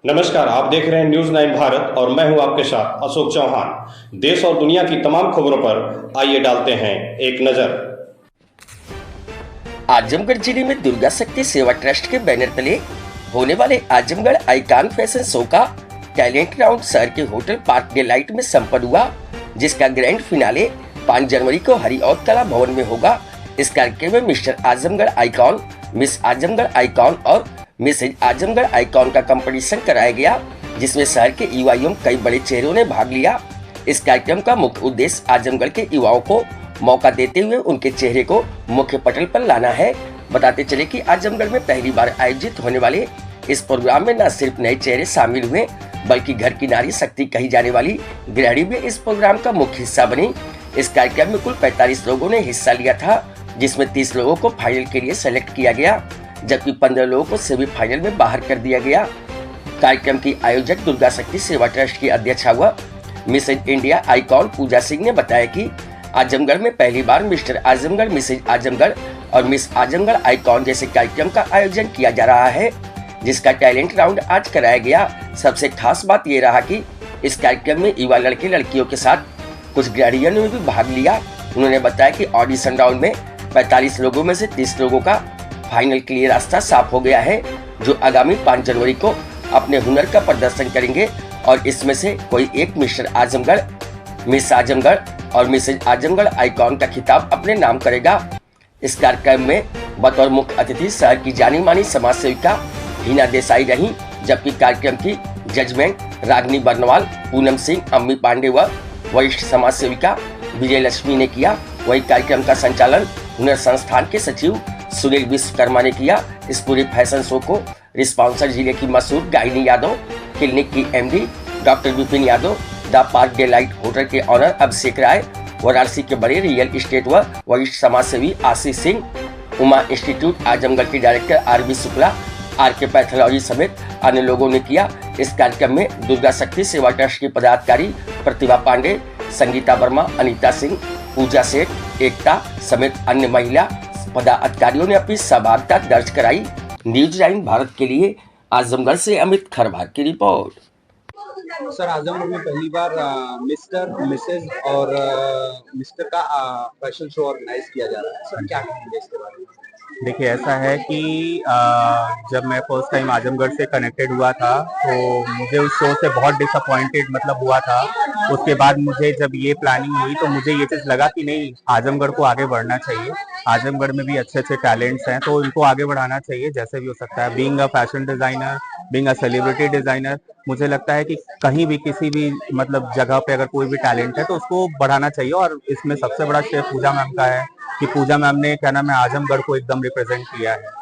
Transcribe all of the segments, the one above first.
नमस्कार, आप देख रहे हैं न्यूज 9 भारत और मैं हूं आपके साथ अशोक चौहान। देश और दुनिया की तमाम खबरों पर आइए डालते हैं एक नजर। आजमगढ़ जिले में दुर्गा शक्ति सेवा ट्रस्ट के बैनर तले होने वाले आजमगढ़ आइकॉन फैशन शो का टैलेंट राउंड शहर के होटल पार्क डिलाइट में संपन्न हुआ, जिसका ग्रैंड फिनाले 5 जनवरी को हरिऔध कला भवन में होगा। इस कार्यक्रम में mister Azamgarh icon, miss Azamgarh icon और मिसेज आजमगढ़ आइकॉन का कंपटीशन कराया गया, जिसमें शहर के युवा एवं कई बड़े चेहरों ने भाग लिया। इस कार्यक्रम का मुख्य उद्देश्य आजमगढ़ के युवाओं को मौका देते हुए उनके चेहरे को मुख्य पटल पर लाना है। बताते चले कि आजमगढ़ में पहली बार आयोजित होने वाले इस प्रोग्राम में न सिर्फ नए चेहरे शामिल हुए, बल्कि घर की नारी शक्ति कही जाने वाली गृहिणी भी इस प्रोग्राम का मुख्य हिस्सा बनी। इस कार्यक्रम में कुल 45 लोगों ने हिस्सा लिया था, जिसमें 30 लोगों को फाइनल के लिए सेलेक्ट किया गया, जबकि 15 लोगों को सेमीफाइनल में बाहर कर दिया गया। कार्यक्रम की आयोजक दुर्गा शक्ति सेवा ट्रस्ट की अध्यक्ष व मिसेज इंडिया आइकॉन पूजा सिंह ने बताया कि आजमगढ़ में पहली बार मिस्टर आजमगढ़, मिसेज आजमगढ़ और मिस आजमगढ़ आइकॉन जैसे कार्यक्रम का आयोजन किया जा रहा है, जिसका टैलेंट राउंड आज कराया गया। सबसे खास बात ये रहा कि इस कार्यक्रम में युवा लड़के लड़कियों के साथ कुछ गृहिणियों ने भी भाग लिया। उन्होंने बताया कि ऑडिशन राउंड में 45 लोगों में से 30 लोगों का फाइनल के लिए रास्ता साफ हो गया है, जो आगामी 5 जनवरी को अपने हुनर का प्रदर्शन करेंगे और इसमें से कोई एक मिस्टर आजमगढ़, मिस आजमगढ़ और मिसेज आजमगढ़ आइकॉन का खिताब अपने नाम करेगा। इस कार्यक्रम में बतौर मुख्य अतिथि शहर की जानी मानी समाज सेविका हिना देसाई रही, जबकि कार्यक्रम की जजमेंट रागनी बर्नवाल, पूनम सिंह, अम्मी पांडे व वरिष्ठ समाज सेविका विजय लक्ष्मी ने किया। वही कार्यक्रम का संचालन हुनर संस्थान के सचिव सुनील विश्वकर्मा ने किया। इस पूरे फैशन शो को रिस्पॉन्सर जिले की मशहूर गायनी यादव, क्लिनिक की MD doctor Vipin Yadav, the Park Delight hotel के ऑनर अभिषेक राय, वाराणसी के बड़े रियल एस्टेट व वरिष्ठ समाज सेवी आशीष सिंह, उमा इंस्टीट्यूट आजमगढ़ के डायरेक्टर आरबी शुक्ला, आरके पैथोलॉजी समेत अन्य लोगों ने किया। इस कार्यक्रम में दुर्गा शक्ति सेवा ट्रस्ट की पदाधिकारी प्रतिभा पांडे, संगीता वर्मा, अनीता सिंह, पूजा सेठ, एकता समेत अन्य महिला पदाधिकारियों ने अपनी सहभागिता दर्ज कराई। न्यूज 9 भारत के लिए आजमगढ़ से अमित खरवार की रिपोर्ट। सर, आजमगढ़ में पहली बार मिस्टर, मिसेज और मिस्टर का फैशन शो ऑर्गेनाइज किया जा रहा है। सर, क्या कहेंगे इसके बारे में? देखिए, ऐसा है कि जब मैं फर्स्ट टाइम आजमगढ़ से कनेक्टेड हुआ था तो मुझे उस शो से बहुत डिसअपॉइंटेड हुआ था। उसके बाद मुझे जब ये प्लानिंग हुई तो मुझे ये चीज़ लगा कि नहीं, आजमगढ़ को आगे बढ़ना चाहिए। आजमगढ़ में भी अच्छे अच्छे टैलेंट्स हैं तो इनको आगे बढ़ाना चाहिए जैसे भी हो सकता है। Being a fashion designer, being a celebrity designer, मुझे लगता है कि कहीं भी किसी भी जगह पे अगर कोई भी टैलेंट है तो उसको बढ़ाना चाहिए। और इसमें सबसे बड़ा श्रेय पूजा मैम का है कि पूजा मैम ने आजमगढ़ को एकदम रिप्रेजेंट किया है।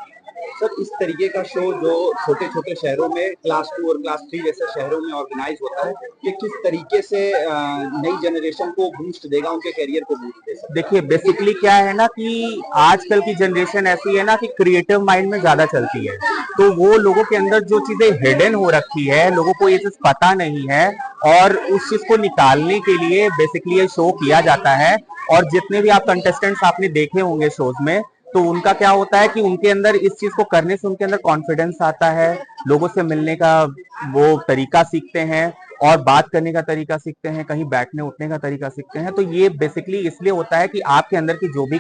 सर, इस तरीके का शो जो छोटे छोटे शहरों में क्लास 2 और क्लास 3 जैसे शहरों में ऑर्गेनाइज होता है, ये किस तरीके से नई जनरेशन को बूस्ट देगा, उनके करियर को बूस्ट दे सकता है? देखिए, बेसिकली क्या है ना कि आजकल की जनरेशन ऐसी है ना कि क्रिएटिव माइंड में ज्यादा चलती है, तो वो लोगों के अंदर जो चीजें हिडन हो रखी है, लोगों को ये चीज पता नहीं है और उस चीज को निकालने के लिए बेसिकली ये शो किया जाता है। और जितने भी आप कंटेस्टेंट्स आपने देखे होंगे शोज में, तो उनका क्या होता है कि उनके अंदर इस चीज को करने से उनके अंदर कॉन्फिडेंस आता है, लोगों से मिलने का वो तरीका सीखते हैं और बात करने का तरीका सीखते हैं, कहीं बैठने उठने का तरीका सीखते हैं। तो ये बेसिकली इसलिए होता है कि आपके अंदर की जो भी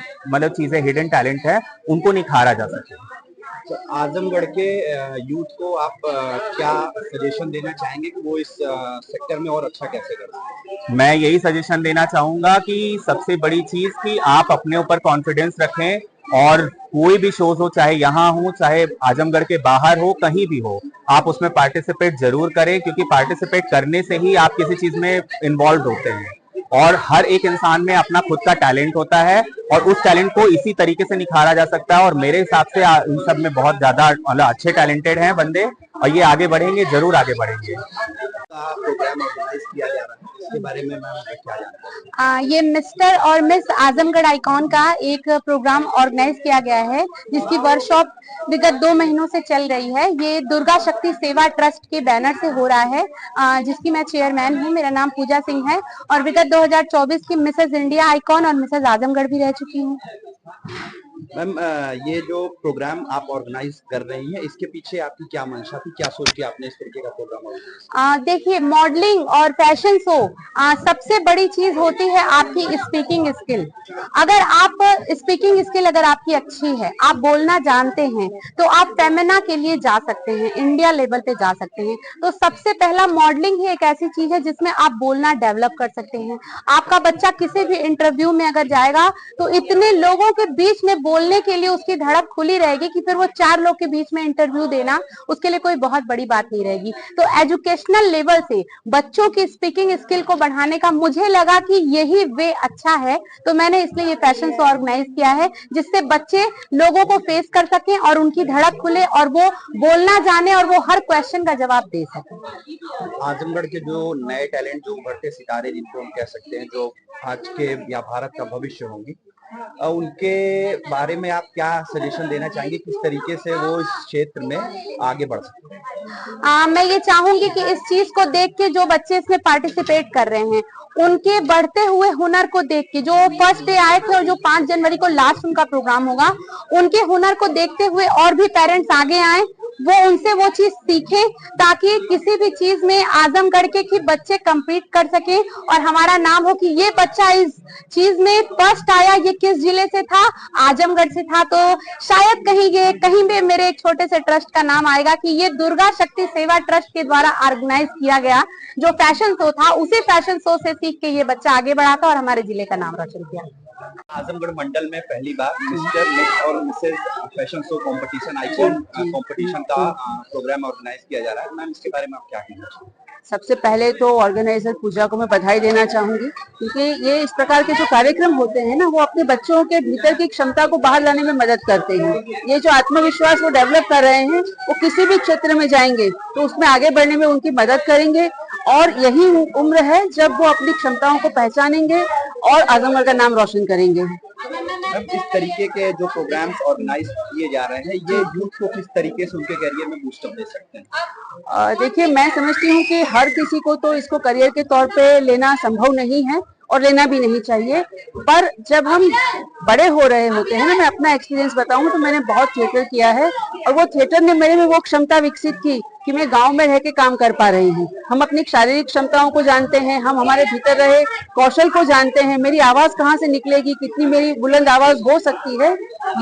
चीजें हिडन टैलेंट है उनको निखारा जा सके। तो आजमगढ़ के यूथ को आप क्या सजेशन देना चाहेंगे कि वो इस सेक्टर में और अच्छा कैसे कर सकते हैं? मैं यही सजेशन देना चाहूंगा कि सबसे बड़ी चीज कि आप अपने ऊपर कॉन्फिडेंस रखें और कोई भी शोज हो, चाहे यहाँ हो चाहे आजमगढ़ के बाहर हो, कहीं भी हो, आप उसमें पार्टिसिपेट जरूर करें, क्योंकि पार्टिसिपेट करने से ही आप किसी चीज में इन्वॉल्व होते हैं। और हर एक इंसान में अपना खुद का टैलेंट होता है और उस टैलेंट को इसी तरीके से निखारा जा सकता है। और मेरे हिसाब से इन सब में बहुत ज्यादा अच्छे टैलेंटेड हैं बंदे और ये आगे बढ़ेंगे, जरूर आगे बढ़ेंगे। प्रोग्राम ऑर्गेनाइज किया जा रहा है, इसके बारे में मैं क्या जानता हूं? ये मिस्टर और मिस आजमगढ़ आइकॉन का एक प्रोग्राम ऑर्गेनाइज किया गया है, जिसकी वर्कशॉप विगत 2 महीनों से चल रही है। ये दुर्गा शक्ति सेवा ट्रस्ट के बैनर से हो रहा है, जिसकी मैं चेयरमैन हूँ। मेरा नाम पूजा सिंह है और विगत 2024 की मिसेज इंडिया आइकॉन और मिसेज आजमगढ़ भी रह चुकी हूँ। मैम, ये जो प्रोग्राम आप ऑर्गेनाइज कर रही हैं, इसके पीछे आपकी क्या मंशा थी, क्या सोच के आपने इस तरीके का प्रोग्राम ऑर्गेनाइज? देखिए, मॉडलिंग और फैशन शो सबसे बड़ी चीज होती है आपकी स्पीकिंग स्किल। अगर आप स्पीकिंग स्किल अगर आपकी अच्छी है, आप बोलना जानते हैं, तो आप फेमिना के लिए जा सकते हैं, इंडिया लेवल पे जा सकते हैं। तो सबसे पहला मॉडलिंग ही एक ऐसी चीज है जिसमें आप बोलना डेवलप कर सकते हैं। आपका बच्चा किसी भी इंटरव्यू में अगर जाएगा तो इतने लोगों के बीच में बोलने के लिए उसकी धड़क खुली रहेगी कि फिर वो 4 लोग के बीच में इंटरव्यू देना उसके लिए कोई बहुत बड़ी बात नहीं रहेगी। तो एजुकेशनल लेवल से बच्चों की स्पीकिंग स्किल को बढ़ाने का मुझे लगा कि यही वे अच्छा है, तो मैंने इसलिए ये फैशन शो ऑर्गेनाइज किया है जिससे बच्चे लोगों को फेस कर सकें और उनकी धड़क खुले और वो बोलना जाने और वो हर क्वेश्चन का जवाब दे सकें। आजमगढ़ के जो नए टैलेंट, जो उभरते सितारे जिनको हम कह सकते हैं, जो आज के या भारत का भविष्य होंगे, उनके बारे में आप क्या सजेशन देना चाहेंगे, किस तरीके से वो इस क्षेत्र में आगे बढ़ सकते हैं? मैं ये चाहूंगी कि इस चीज को देख के जो बच्चे इसमें पार्टिसिपेट कर रहे हैं, उनके बढ़ते हुए हुनर को देख के, जो फर्स्ट डे आए थे और जो 5 जनवरी को लास्ट उनका प्रोग्राम होगा, उनके हुनर को देखते हुए और भी पेरेंट्स आगे आए, वो उनसे वो चीज सीखें ताकि किसी भी चीज में आजमगढ़ के बच्चे compete कर सके और हमारा नाम हो कि ये बच्चा इस चीज में फर्स्ट आया, ये किस जिले से था, आजमगढ़ से था। तो शायद कहीं भी मेरे एक छोटे से ट्रस्ट का नाम आएगा कि ये दुर्गा शक्ति सेवा ट्रस्ट के द्वारा ऑर्गेनाइज किया गया जो फैशन शो था, उसी फैशन शो से सीख के ये बच्चा आगे बढ़ा था और हमारे जिले का नाम रोशन किया। आजमगढ़ मंडल में पहली बार मिस्टर मिस और Mrs fashion show competition, icon competition का प्रोग्राम ऑर्गेनाइज किया जा रहा है। मैम, इसके बारे में आप क्या कहना चाहेंगे? सबसे पहले तो ऑर्गेनाइजर पूजा को मैं बधाई देना चाहूंगी, क्योंकि ये इस प्रकार के जो कार्यक्रम होते हैं ना, वो अपने बच्चों के भीतर की क्षमता को बाहर लाने में मदद करते हैं। ये जो आत्मविश्वास वो डेवलप कर रहे हैं, वो किसी भी क्षेत्र में जाएंगे तो उसमें आगे बढ़ने में उनकी मदद करेंगे और यही उम्र है जब वो अपनी क्षमताओं को पहचानेंगे और आजमगढ़ का नाम रोशन करेंगे। मैम, इस तरीके के जो प्रोग्राम्स ऑर्गेनाइज किए जा रहे हैं, ये यूथ को किस तरीके से उनके करियर में बूस्टअप दे सकते हैं? देखिए, मैं समझती हूँ कि हर किसी को तो इसको करियर के तौर पे लेना संभव नहीं है और लेना भी नहीं चाहिए, पर जब हम बड़े हो रहे होते हैं ना, मैं अपना एक्सपीरियंस बताऊं तो मैंने बहुत थिएटर किया है और वो थिएटर ने मेरे में वो क्षमता विकसित की कि मैं गांव में रह के काम कर पा रही हूँ। हम अपनी शारीरिक क्षमताओं को जानते हैं, हम हमारे भीतर रहे कौशल को जानते हैं, मेरी आवाज कहाँ से निकलेगी, कितनी मेरी बुलंद आवाज हो सकती है।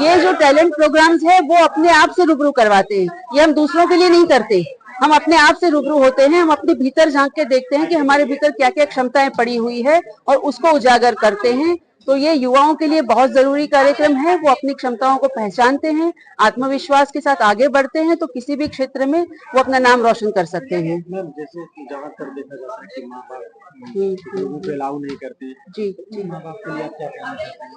ये जो टैलेंट प्रोग्राम्स है वो अपने आप से रूबरू करवाते हैं, ये हम दूसरों के लिए नहीं करते, हम अपने आप से रूबरू होते हैं। हम अपने भीतर झांक के देखते हैं कि हमारे भीतर क्या क्या क्षमताएं पड़ी हुई है और उसको उजागर करते हैं। तो ये युवाओं के लिए बहुत जरूरी कार्यक्रम है, वो अपनी क्षमताओं को पहचानते हैं, आत्मविश्वास के साथ आगे बढ़ते हैं तो किसी भी क्षेत्र में वो अपना नाम रोशन कर सकते हैं। मैम, जैसे ज्यादातर देखा जाता है कि माँ बाप लोगों को अलाउ नहीं करते, जी, माँ बाप के लिए आप क्या कहना चाहते हैं?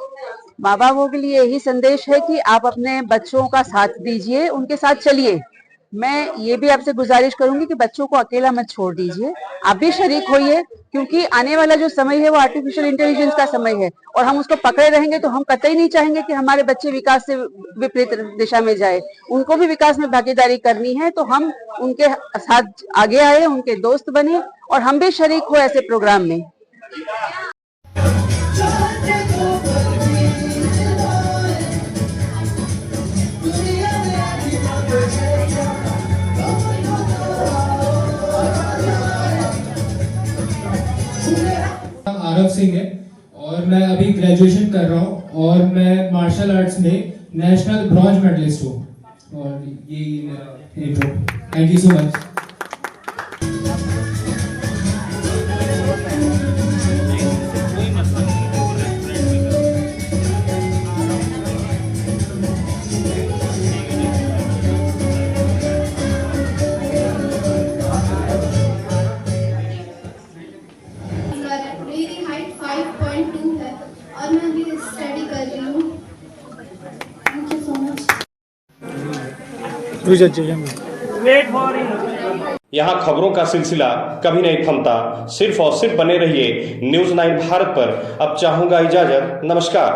माँ बापों के लिए यही संदेश है कि आप अपने बच्चों का साथ दीजिए, उनके साथ चलिए। मैं ये भी आपसे गुजारिश करूंगी कि बच्चों को अकेला मत छोड़ दीजिए, आप भी शरीक होइए, क्योंकि आने वाला जो समय है वो आर्टिफिशियल इंटेलिजेंस का समय है और हम उसको पकड़े रहेंगे तो हम कतई नहीं चाहेंगे कि हमारे बच्चे विकास से विपरीत दिशा में जाए। उनको भी विकास में भागीदारी करनी है, तो हम उनके साथ आगे आए, उनके दोस्त बने और हम भी शरीक हो ऐसे प्रोग्राम में। आरव सिंह है और मैं अभी ग्रेजुएशन कर रहा हूँ और मैं मार्शल आर्ट्स में नेशनल ब्रॉन्ज मेडलिस्ट हूँ और ये मेरा intro. Thank you so much. मेरी हाइट 5.2 है और मैं अभी स्टडी कर रही हूँ। Thank you so much. यहाँ खबरों का सिलसिला कभी नहीं थमता, सिर्फ और सिर्फ बने रहिए न्यूज़ 9 भारत पर। अब चाहूंगा इजाजत, नमस्कार।